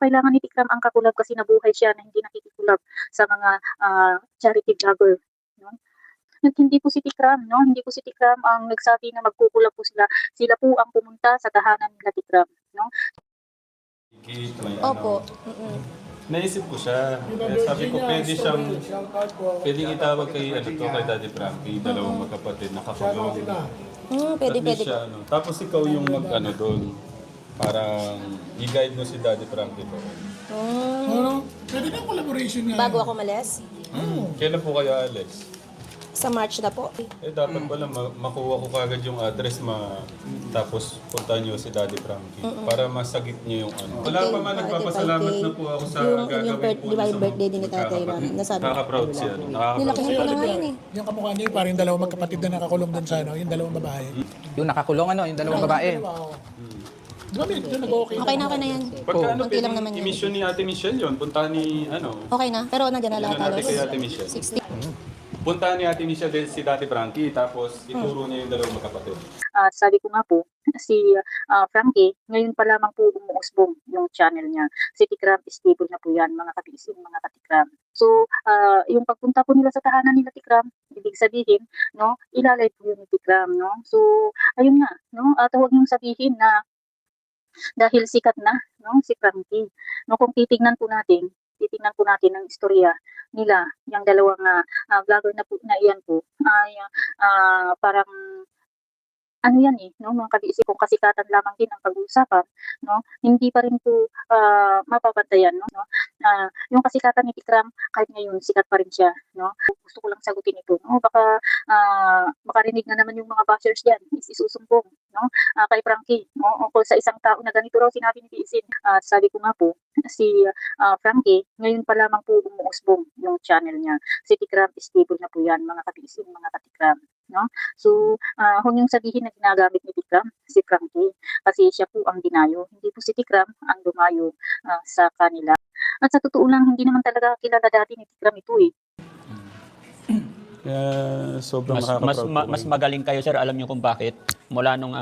kailangan ni Tikram ang kakulab kasi nabuhay siya na hindi nakikikulab sa mga charity vlogger, no? At hindi po si Tikram, no? Hindi po si Tikram ang nagsabi na magkukulab po sila. Sila po ang pumunta sa tahanan nila Tikram, no? May Opo. naisip ko siya. Sabi ko pwede siyang, pwedeng itawag kay, kay Daddy Frankie, dalawang magkapatid, nakakulong. Pwede, At least pwede. siya, tapos ikaw yung doon. Parang i-guide mo si Daddy Frankie doon. Pwede na collaboration nga. Bago ako malis, Kailan po kayo, Alex? sa March na po. Dapat pala makuha ko kagad yung address, tapos punta niyo si Daddy Frankie para masagip niyo yung ano. Wala pa man, nagpapasalamat na po ako sa Yung gagawin po di ba niyo yung birthday din ni Tatay Ram? Nasabi ko. Nakaka-proud siya. Nilakihan ko na nga yun eh. Yung kamukha niya, parang yung dalawang magkapatid na nakakulong doon sa yung dalawang babae. Yung nakakulong yung dalawang babae. Di ba, medyo nag-okay Okay na yan. Pagka Konti lang naman yun. i-mission ni Ate Michelle yun, punta ni Okay na, pero nandiyan na lahat natin halos. kay Ate Michelle. 60. Punta ni Ate Michelle din si Daddy Frankie, tapos ituro niya yung dalawang magkapatid. Sabi ko nga po, si Frankie, ngayon pa lamang po umuusbong yung channel niya. Si Tikram, stable na po yan, mga kapisin, mga katikram. So, yung pagpunta po nila sa tahanan nila Tikram, ibig sabihin, no, ilalay po yun ni Tikram, no? So, ayun nga, no, at huwag niyong sabihin na dahil sikat na, no, si Frankie. No, kung titingnan po natin ang istorya nila, yung dalawang vlogger na po na iyan po, ay parang ano yan no, mga kabiisip kung kasikatan lamang din ang pag-uusapan, no, hindi pa rin po mapapantayan, no, yung kasikatan ni Tikram, kahit ngayon sikat pa rin siya, no. Gusto ko lang sagutin ito, no, baka makarinig na naman yung mga bashers diyan, isusumbong, no, kay Frankie, no, o sa isang tao na ganito raw sinabi ni Biisin. Sabi ko nga po, si Frankie, ngayon pa lamang po umuusbong yung channel niya. Si Tikram, stable na po yan, mga kabiisin, mga katikram, no. So, huwag niyong sabihin na ginagamit ni Tikram si Frankie kasi siya po ang dinayo. Hindi po si Tikram ang dumayo sa kanila. At sa totoo lang, hindi naman talaga kilala dati ni Tikram ito Kaya sobrang Mas magaling kayo, sir. Alam niyo kung bakit? Mula nung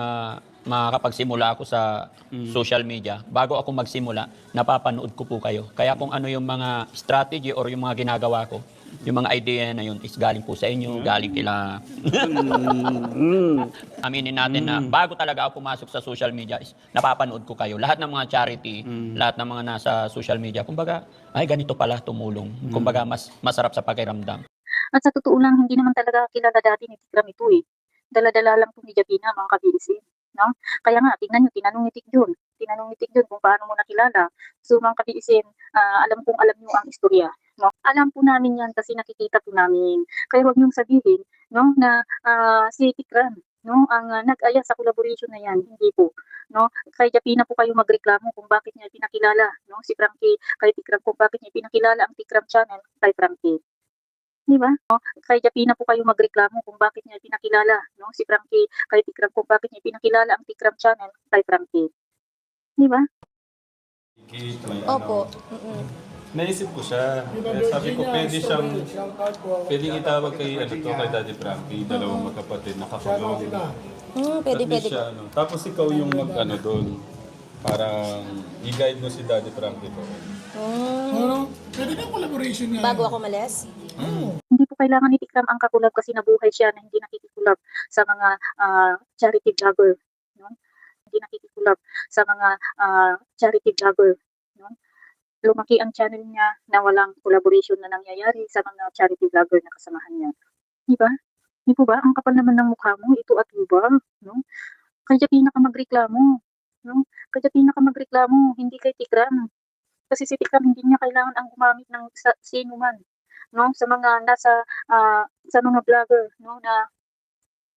makakapagsimula ako sa social media, bago ako magsimula, napapanood ko po kayo. Kaya kung ano yung mga strategy or yung mga ginagawa ko, yung mga idea na yun is galing po sa inyo, galing kila... Aminin natin na bago talaga ako pumasok sa social media is napapanood ko kayo. Lahat ng mga charity, lahat ng mga nasa social media, kumbaga, ay ganito pala tumulong. Kumbaga, mas masarap sa pakiramdam. At sa totoo lang, hindi naman talaga kilala dati ni Tikram ito Dala-dala lang po ni Jabina, mga kabiisin, no? Kaya nga, tingnan nyo, tinanong ni Tikjun kung paano mo nakilala. So, mga kabiisin, alam nyo ang istorya, no? Alam po namin yan kasi nakikita po namin. Kaya huwag nyong sabihin, no, na si Tikram, no, ang nag-aya sa collaboration na yan, hindi po, no? Kay Japina po kayo magreklamo kung bakit niya pinakilala, no, si Frankie, kay Tikram kung bakit niya pinakilala ang Tikram channel kay Frankie. Di ba? No? Kay Japina po kayo magreklamo kung bakit niya pinakilala, no, si Frankie, kay Tikram kung bakit niya pinakilala ang Tikram channel kay Frankie. Di ba? Opo. Naisip ko siya. Sabi ko pwede siyang, pwedeng itawag kay, kay Daddy Frankie, dalawang magkapatid, nakakulong. Pwede, At least pwede. siya, tapos ikaw yung doon. Parang i-guide mo si Daddy Frankie doon. Pwede na collaboration nga. Bago ako malis, Hindi po kailangan ni Tikram ang kakulab kasi nabuhay siya na hindi nakikikulab sa mga charity vlogger, no? Hindi nakikikulab sa mga charity vlogger, no? Lumaki ang channel niya na walang collaboration na nangyayari sa mga charity vlogger na kasamahan niya. Di ba? Di po ba? Ang kapal naman ng mukha mo, ito at iba, no? Kaya Japina ka magreklamo, no? Kaya Japina ka magreklamo, hindi kay Tikram. Kasi si Tikram hindi niya kailangan ang gumamit ng sino man, no, sa mga sa mga vlogger, no, na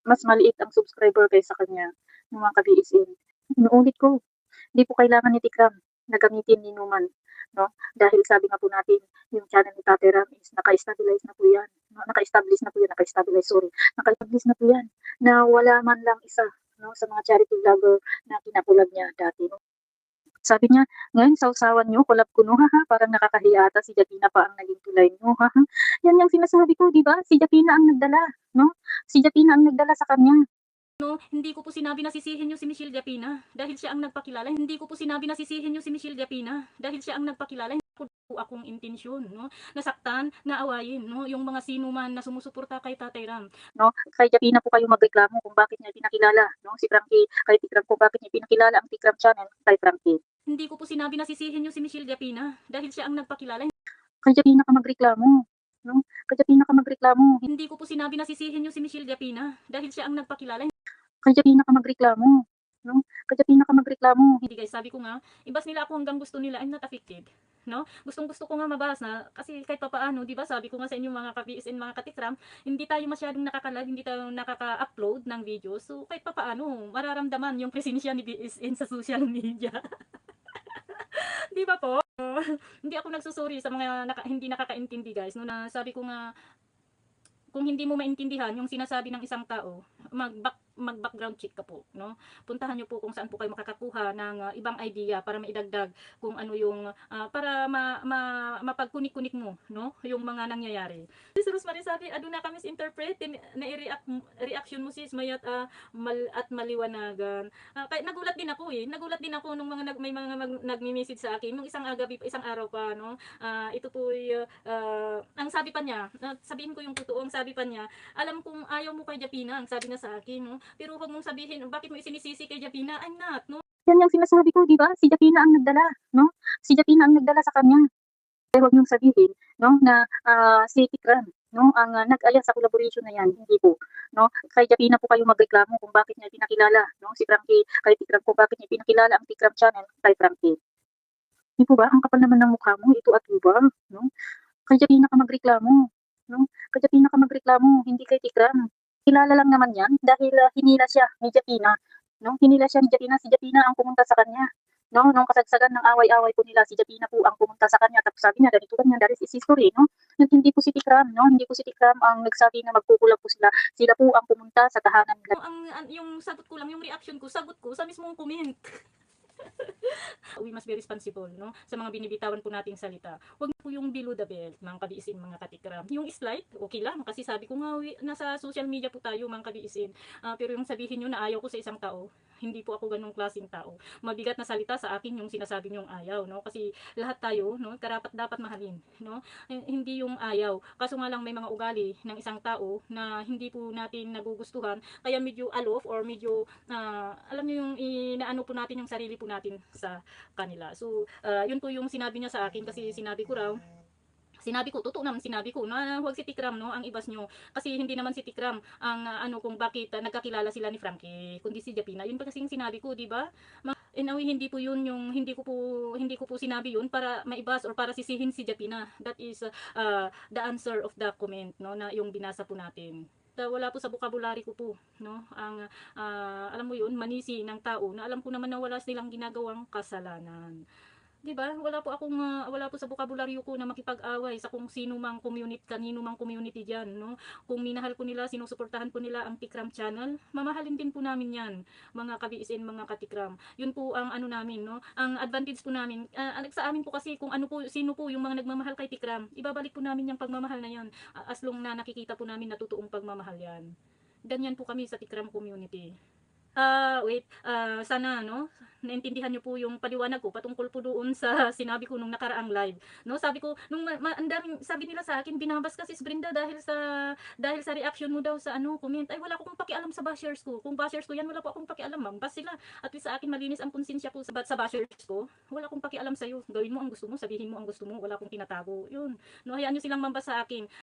mas maliit ang subscriber kaysa kanya, ng mga kabiisin. Inuulit ko, hindi po kailangan ni Tikram na gamitin ni Numan, no, dahil sabi nga po natin, yung channel ni Tatay Ram is naka-establish na po yan, no? Naka-establish na po yan, na wala man lang isa, no, sa mga charity vlogger na kinakulab niya dati, no? Sabi niya, ngayon sausawan niyo, collab ko, no, haha, parang nakakahiya ata, si Japina pa ang naging tulay niyo, haha. Yan yung sinasabi ko, di ba? Si Japina ang nagdala, no? Si Japina ang nagdala sa kanya. No, hindi ko po sinabi na sisihin niyo si Michelle Diapina dahil siya ang nagpakilala. Hindi ko po sinabi na sisihin niyo si Michelle Diapina dahil siya ang nagpakilala. Hindi po akong intensyon, no? Nasaktan, naawayin, no? Yung mga sino man na sumusuporta kay Tatay Ram. No, kay Diapina po kayo magreklamo kung bakit niya pinakilala, no? Si Frankie, kay Tikram po bakit niya pinakilala ang Tikram channel kay Frankie. Hindi ko po sinabi na sisihin niyo si Michelle Diapina dahil siya ang nagpakilala. Kay Diapina ka magreklamo, no? Kay Diapina ka magreklamo. Hindi ko po sinabi na sisihin niyo si Michelle Diapina dahil siya ang nagpakilala. Kay Diapina ka magreklamo, no? Kay Diapina ka magreklamo. Hindi guys, sabi ko nga, ibas nila ako hanggang gusto nila, I'm not affected, no? Gustong-gusto ko nga mabasa kasi kahit papaano, 'di ba? Sabi ko nga sa inyo mga ka-BSN, mga katikram, hindi tayo masyadong nakaka-live, hindi tayo nakaka-upload ng video. So kahit papaano, mararamdaman yung presensya ni BSN sa social media. 'Di ba po? Hindi ako nagsusuri sa mga hindi nakakaintindi guys. No, na sabi ko nga, kung hindi mo maintindihan yung sinasabi ng isang tao, mag-background check ka po, no? Puntahan niyo po kung saan po kayo makakakuha ng ibang idea para maidagdag kung ano yung para mapagkunik-kunik mo, no? Yung mga nangyayari. Si Rosemary sabi, aduna ka misinterpret na reaction mo sis mayat at maliwanagan. Kaya nagulat din ako Nagulat din ako nung may mga nagmi-message sa akin nung isang araw pa, no? Ito po ang sabi pa niya, sabihin ko yung totoo, ang sabi pa niya, alam kong ayaw mo kay Diapina, ang sabi niya sa akin, no? Pero huwag mong sabihin, bakit mo isinisisi kay Diapina? I'm not, no? Yan yung sinasabi ko, di ba? Si Diapina ang nagdala, no? Si Diapina ang nagdala sa kanya. Pero huwag niyong sabihin, no, na si Tikram, no, ang nag-alya sa collaboration na yan, hindi po, no? Kay Diapina po kayo magreklamo kung bakit niya pinakilala, no? Si Frankie, kay Tikram po bakit niya pinakilala ang Tikram channel kay Frankie. Di po ba? Ang kapal naman ng mukha mo, ito at ba, no? Kay Diapina ka magreklamo, no? Kay Diapina ka magreklamo, hindi kay Tikram. Kilala lang naman yan dahil hinila siya ni Diapina, no? Hinila siya ni Diapina, si Diapina ang pumunta sa kanya, no? Nung kasagsagan ng away-away po nila, si Diapina po ang pumunta sa kanya, tapos sabi niya, ganito ganyan, that is history, no? Hindi po si Tikram, no? Hindi po si Tikram ang nagsabi na magkukulang po sila po ang pumunta sa tahanan nila. Yung sagot ko lang, yung reaction ko, sagot ko sa mismong comment. We must be responsible, no? Sa mga binibitawan po nating salita. Huwag po yung below the belt, mga kabiisin, mga katikram. Yung slight, okay lang. Kasi sabi ko nga, nasa social media po tayo, mga kabiisin. Pero yung sabihin nyo na ayaw ko sa isang tao, hindi po ako ganung klaseng tao. Mabigat na salita sa akin yung sinasabi nyong ayaw, no? Kasi lahat tayo, no? Karapat dapat mahalin, no? Hindi yung ayaw. Kaso nga lang may mga ugali ng isang tao na hindi po natin nagugustuhan. Kaya medyo alof or medyo, alam nyo yung inaano po natin yung sarili po natin sa kanila. So, yun po yung sinabi niya sa akin kasi sinabi ko raw, totoo naman sinabi ko na huwag si Tikram, no, ang ibas nyo. Kasi hindi naman si Tikram ang kung bakit nagkakilala sila ni Frankie, kundi si Diapina. Yun pa kasing sinabi ko, di ba? In a way, hindi po yun yung, hindi ko po sinabi yun para maibas or para sisihin si Diapina. That is the answer of the comment, no, na yung binasa po natin. Wala po sa vocabulary ko po, no, ang alam mo yun, manisi ng tao na alam ko naman na wala silang ginagawang kasalanan. 'Di ba? Wala po sa bokabularyo ko na makipag-away sa kung sino mang community, kanino mang community diyan, no? Kung minahal ko nila, sinusuportahan po nila ang Tikram channel, mamahalin din po namin 'yan, mga ka-BSN, mga katikram. 'Yun po ang ano namin, no? Ang advantage po namin, sa amin po kasi kung ano po, sino po yung mga nagmamahal kay Tikram, ibabalik po namin yung pagmamahal na 'yan, as long na nakikita po namin na totoong pagmamahal 'yan. Ganyan po kami sa Tikram community. Sana, no, naintindihan niyo po yung paliwanag ko patungkol po doon sa sinabi ko nung nakaraang live, no? Sabi ko nung sabi nila sa akin, binabas kasi si Brenda dahil sa reaction mo daw sa comment. Ay, wala akong pakialam sa bashers ko. Kung bashers ko yan, wala po akong pakialam, ma'am. Bas sila. At least sa akin malinis ang konsensya ko sa bashers ko. Wala akong pakialam sa iyo. Gawin mo ang gusto mo, sabihin mo ang gusto mo, wala akong tinatago. Yun. No, hayaan niyo silang mambas sa akin.